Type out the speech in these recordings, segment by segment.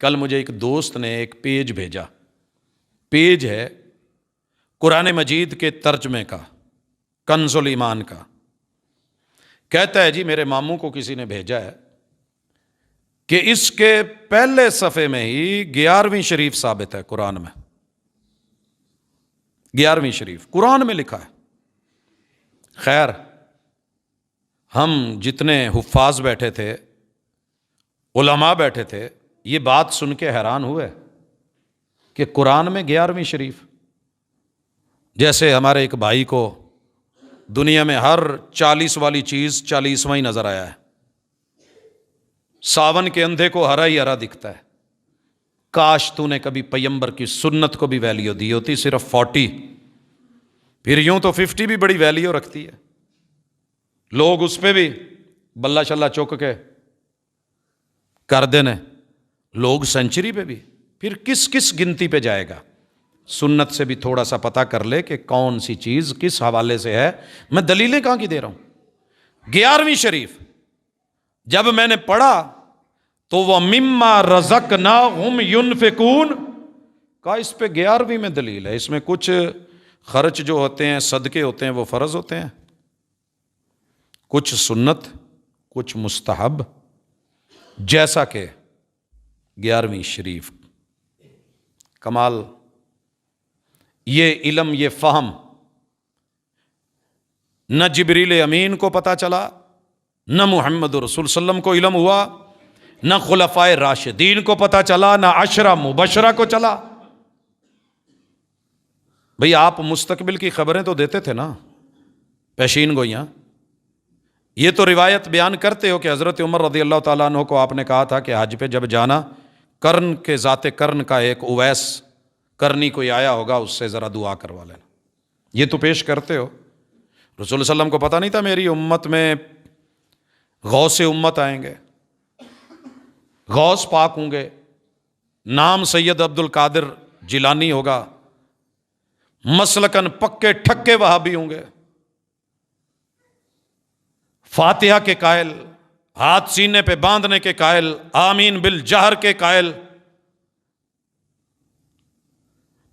کل مجھے ایک دوست نے ایک پیج بھیجا، پیج ہے قرآن مجید کے ترجمے کا، کنز الایمان کا۔ کہتا ہے جی میرے ماموں کو کسی نے بھیجا ہے کہ اس کے پہلے صفحے میں ہی 11ویں شریف ثابت ہے قرآن میں، 11ویں شریف قرآن میں لکھا ہے۔ خیر، ہم جتنے حفاظ بیٹھے تھے، علماء بیٹھے تھے، یہ بات سن کے حیران ہوئے کہ قرآن میں 11ویں شریف، جیسے ہمارے ایک بھائی کو دنیا میں ہر 40 والی چیز 40واں ہی نظر آیا ہے، ساون کے اندھے کو ہرا ہی ہرا دکھتا ہے۔ کاش تو نے کبھی پیمبر کی سنت کو بھی ویلیو دی ہوتی، صرف 40، پھر یوں تو 50 بھی بڑی ویلیو رکھتی ہے، لوگ اس پہ بھی بلہ شلہ چک کے کر دینے، لوگ سینچری پہ بھی، پھر کس کس گنتی پہ جائے گا؟ سنت سے بھی تھوڑا سا پتہ کر لے کہ کون سی چیز کس حوالے سے ہے۔ میں دلیلیں کہاں کی دے رہا ہوں؟ 11ویں شریف جب میں نے پڑھا تو وہ مما رزقناہم ينفقون، کہا اس پہ 11ویں میں دلیل ہے، اس میں کچھ خرچ جو ہوتے ہیں، صدقے ہوتے ہیں، وہ فرض ہوتے ہیں، کچھ سنت، کچھ مستحب، جیسا کہ 11ویں شریف۔ کمال، یہ علم، یہ فہم نہ جبریل امین کو پتا چلا، نہ محمد رسول صلی اللہ علیہ وسلم کو علم ہوا، نہ خلفائے راشدین کو پتا چلا، نہ عشرہ مبشرہ کو چلا۔ بھئی آپ مستقبل کی خبریں تو دیتے تھے نا، پیشین گوئیاں۔ یہ تو روایت بیان کرتے ہو کہ حضرت عمر رضی اللہ تعالیٰ عنہ کو آپ نے کہا تھا کہ حج پہ جب جانا، کرن کے ذات کرن کا ایک اویس کرنی کوئی آیا ہوگا، اس سے ذرا دعا کروا لینا۔ یہ تو پیش کرتے ہو۔ رسول صلی اللہ علیہ وسلم کو پتہ نہیں تھا میری امت میں غوث امت آئیں گے، غوث پاک ہوں گے، نام سید عبد القادر جیلانی ہوگا، مسلکن پکے ٹھکے وہابی ہوں گے، فاتحہ کے قائل، ہاتھ سینے پہ باندھنے کے قائل، آمین بالجہر کے قائل،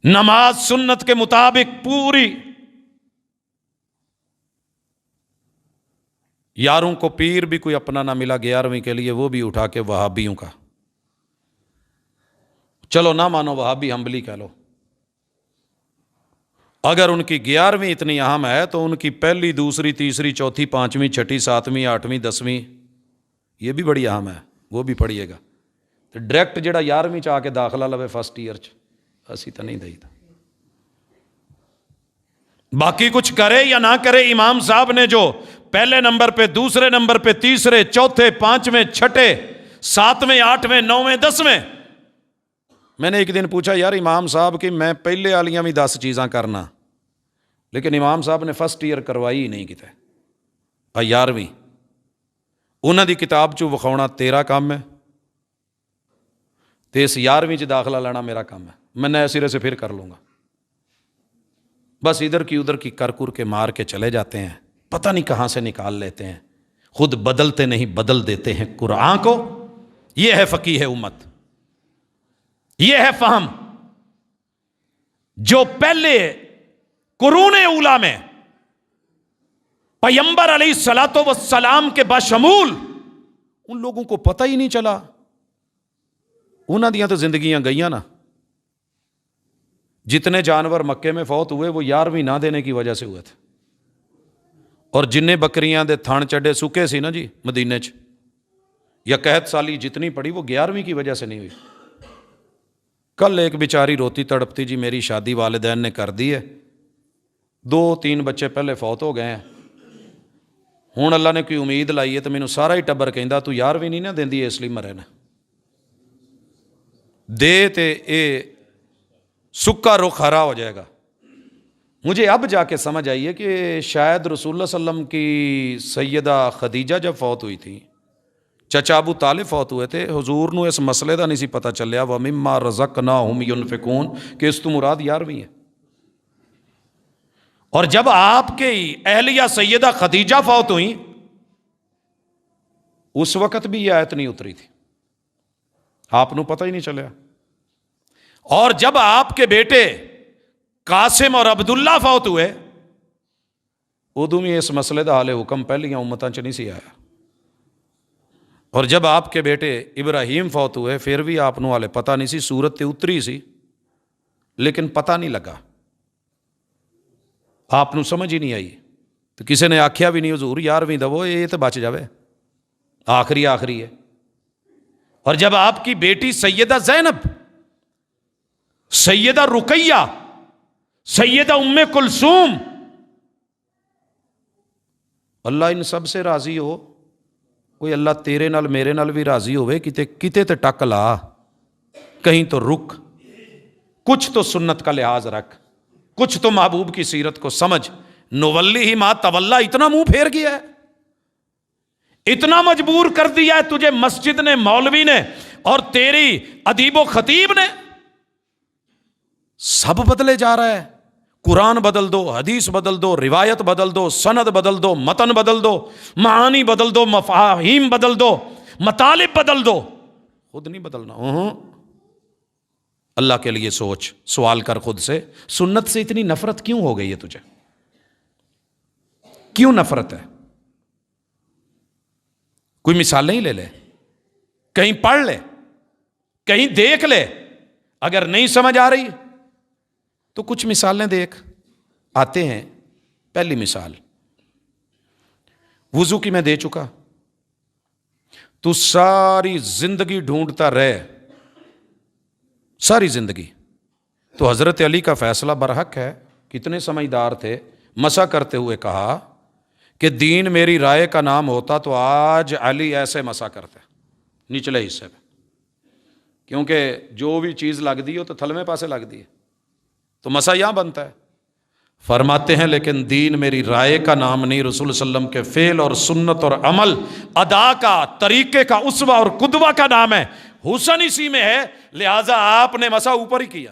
نماز سنت کے مطابق پوری۔ یاروں کو پیر بھی کوئی اپنا نہ ملا 11ویں کے لیے، وہ بھی اٹھا کے وہابیوں کا، چلو نہ مانو وہابی، حنبلی کہہ لو۔ اگر ان کی 11ویں اتنی اہم ہے تو ان کی پہلی، دوسری، تیسری، چوتھی، پانچویں، چھٹی، ساتویں، آٹھویں، 10ویں یہ بھی بڑی اہم ہے، وہ بھی پڑھیے گا۔ تو ڈائریکٹ جڑا 11ویں چ آ کے داخلہ لوے فرسٹ ایئر چ، اسی تو نہیں دئی تھا۔ باقی کچھ کرے یا نہ کرے، امام صاحب نے جو پہلے نمبر پہ، دوسرے نمبر پہ، تیسرے، چوتھے، پانچویں، چھٹے، ساتویں، آٹھویں، 9ویں، 10ویں، میں نے ایک دن پوچھا یار امام صاحب کی میں پہلے والیاں بھی 10 چیزاں کرنا، لیکن امام صاحب نے فرسٹ ایئر کروائی ہی نہیں کتے، 11ویں انہاں دی کتاب چوں وکھاؤنا تیرا کام ہے، تے اس 11ویں چ داخلہ لینا میرا کام ہے، میں نئے سرے سے پھر کر لوں گا۔ بس ادھر کی ادھر کی کر کے مار کے چلے جاتے ہیں، پتہ نہیں کہاں سے نکال لیتے ہیں، خود بدلتے نہیں بدل دیتے ہیں قرآن کو۔ یہ ہے فقیہ امت، یہ ہے فہم جو پہلے قرون اولا میں پیمبر علیہ الصلوۃ والسلام کے بشمول ان لوگوں کو پتہ ہی نہیں چلا، انہاں دیاں تو زندگیاں گئیاں نا۔ جتنے جانور مکے میں فوت ہوئے وہ 11ویں نہ دینے کی وجہ سے ہوئے تھے، اور جنہیں بکریاں دے تھن چڈے سکے سی نا جی مدینے چ، یا قحط سالی جتنی پڑی وہ 11ویں کی وجہ سے نہیں ہوئی۔ کل ایک بیچاری روتی تڑپتی جی میری شادی والدین نے کر دی ہے، 2-3 بچے پہلے فوت ہو گئے ہیں، ہوں اللہ نے کوئی امید لائی ہے تو مینوں سارا ہی ٹبر کہندا تو 11ویں نہیں نہ دیندی اس لیے مرے نا، دے تے اے سکا رخ ہرا ہو جائے گا۔ مجھے اب جا کے سمجھ آئی ہے کہ شاید رسول اللہ صلی اللہ علیہ وسلم کی سیدہ خدیجہ جب فوت ہوئی تھی، چچا ابو طالب فوت ہوئے تھے، حضور نو اس مسئلے دا نہیں سی پتہ چلیا وَمِمَّا رَزَقْنَاهُمْ يُنْفِقُونَ کہ اس تو مراد 11ویں ہے۔ اور جب آپ کے اہلیہ سیدہ خدیجہ فوت ہوئیں اس وقت بھی یہ آیت نہیں اتری تھی، آپ نو پتہ ہی نہیں چلیا. اور جب آپ کے بیٹے قاسم اور عبداللہ فوت ہوئے ادو بھی اس مسئلے دا حال حکم پہلیاں امتاں چ نہیں سی آیا. اور جب آپ کے بیٹے ابراہیم فوت ہوئے پھر بھی آپ نو حالے پتہ نہیں سی, سورت تے اتری سی لیکن پتہ نہیں لگا, آپ نو سمجھ ہی نہیں آئی. تو کسی نے آکھیا بھی نہیں حضور 11ویں دو یہ تو بچ جاوے, آخری ہے. اور جب آپ کی بیٹی سیدہ زینب, سیدہ رقیہ, سیدہ ام کلثوم, اللہ ان سب سے راضی ہو, کوئی اللہ تیرے نال میرے نال بھی راضی ہوئے, کتے تے ٹک لا, کہیں تو رک, کچھ تو سنت کا لحاظ رکھ, کچھ تو محبوب کی سیرت کو سمجھ. نولی ہی ما تولا, اتنا منہ پھیر گیا ہے, اتنا مجبور کر دیا ہے تجھے مسجد نے, مولوی نے اور تیری ادیب و خطیب نے. سب بدلے جا رہا ہے, قرآن بدل دو, حدیث بدل دو, روایت بدل دو, سند بدل دو, متن بدل دو, معانی بدل دو, مفاہیم بدل دو, مطالب بدل دو, خود نہیں بدلنا. اللہ کے لیے سوچ, سوال کر خود سے, سنت سے اتنی نفرت کیوں ہو گئی ہے تجھے؟ کیوں نفرت ہے؟ کوئی مثالیں ہی لے لے, کہیں پڑھ لے, کہیں دیکھ لے, اگر نہیں سمجھ آ رہی تو کچھ مثالیں دیکھ. آتے ہیں. پہلی مثال وضو کی میں دے چکا, تو ساری زندگی ڈھونڈتا رہے, ساری زندگی تو حضرت علی کا فیصلہ برحق ہے, کتنے سمجھدار تھے, مسا کرتے ہوئے کہا کہ دین میری رائے کا نام ہوتا تو آج علی ایسے مسا کرتے نچلے حصے میں, کیونکہ جو بھی چیز لگ دی ہو تو تھلویں پاسے لگ دی ہے, تو مسا یہاں بنتا ہے. فرماتے ہیں لیکن دین میری رائے کا نام نہیں, رسول صلی اللہ علیہ وسلم کے فعل اور سنت اور عمل, ادا کا, طریقے کا, اسوہ اور قدوہ کا نام ہے. حسن اسی میں ہے, لہٰذا آپ نے مسا اوپر ہی کیا.